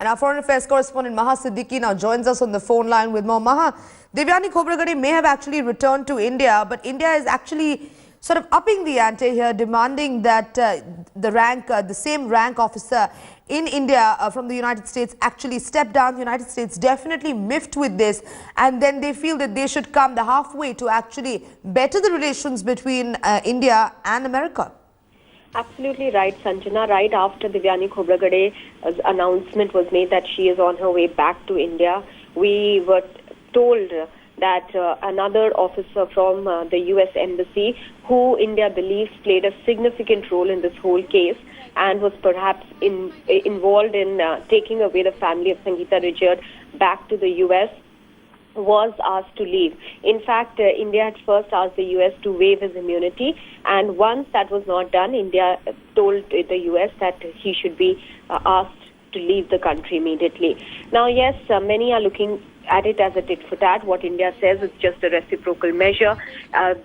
And our foreign affairs correspondent Maha Siddiqui now joins us on the phone line with more. Maha, Devyani Khobragade may have actually returned to India, but India is actually sort of upping the ante here, demanding that the same rank officer in India from the United States actually step down. The United States definitely miffed with this, and then they feel that they should come the halfway to actually better the relations between India and America. Absolutely right, Sanjana. Right after Devyani Khobragade's announcement was made that she is on her way back to India, we were told that another officer from the U.S. Embassy, who India believes played a significant role in this whole case and was perhaps involved in taking away the family of Sangeetha Richard back to the U.S., was asked to leave. In fact, India had first asked the U.S. to waive his immunity, and once that was not done, India told the U.S. that he should be asked to leave the country immediately. Now, yes, many are looking at it as a tit for tat. What India says is just a reciprocal measure.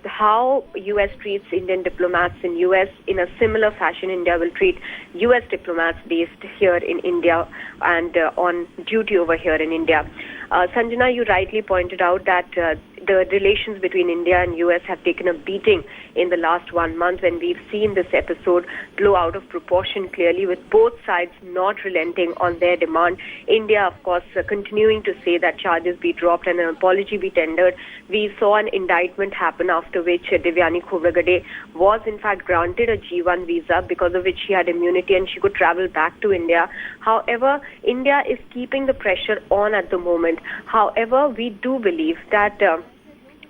How U.S. treats Indian diplomats in U.S. in a similar fashion, India will treat U.S. diplomats based here in India and on duty over here in India. Sanjana, you rightly pointed out that the relations between India and U.S. have taken a beating in the last 1 month, when we've seen this episode blow out of proportion clearly, with both sides not relenting on their demand. India, of course, continuing to say that charges be dropped and an apology be tendered. We saw an indictment happen, after which Devyani Khobragade was in fact granted a G1 visa, because of which she had immunity and she could travel back to India. However, India is keeping the pressure on at the moment. However, we do believe that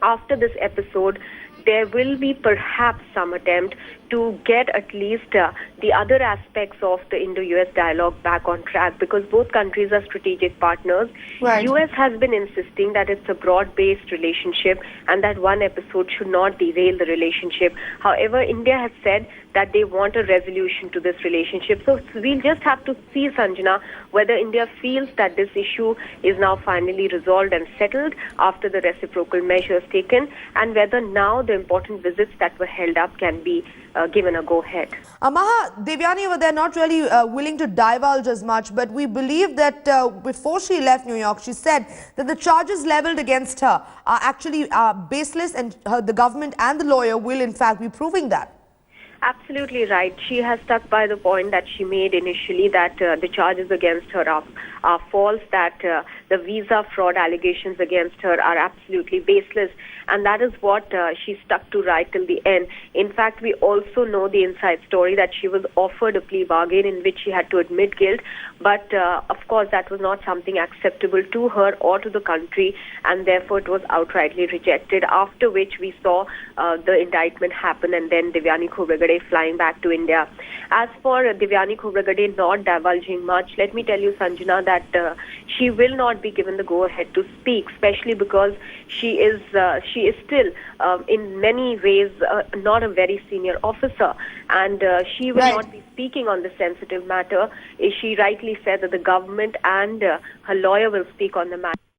after this episode, there will be perhaps some attempt to get at least the other aspects of the Indo-US dialogue back on track, because both countries are strategic partners. Right. US has been insisting that it's a broad-based relationship and that one episode should not derail the relationship. However, India has said that they want a resolution to this relationship. So we'll just have to see, Sanjana, whether India feels that this issue is now finally resolved and settled after the reciprocal measures taken, and whether now the important visits that were held up can be given a go-ahead. Maha, Devyani over there not really willing to divulge as much, but we believe that before she left New York, she said that the charges leveled against her are actually baseless, and the government and the lawyer will in fact be proving that. Absolutely right. She has stuck by the point that she made initially, that the charges against her are false, that the visa fraud allegations against her are absolutely baseless, and that is what she stuck to right till the end. In fact, we also know the inside story that she was offered a plea bargain in which she had to admit guilt, but of course that was not something acceptable to her or to the country, and therefore it was outrightly rejected, after which we saw the indictment happen and then Devyani Khobragade flying back to India. As for Devyani Khobragade not divulging much, let me tell you, Sanjana, that she will not be given the go-ahead to speak, especially because she is still in many ways not a very senior officer, and she will not be speaking on this sensitive matter. She rightly said that the government and her lawyer will speak on the matter.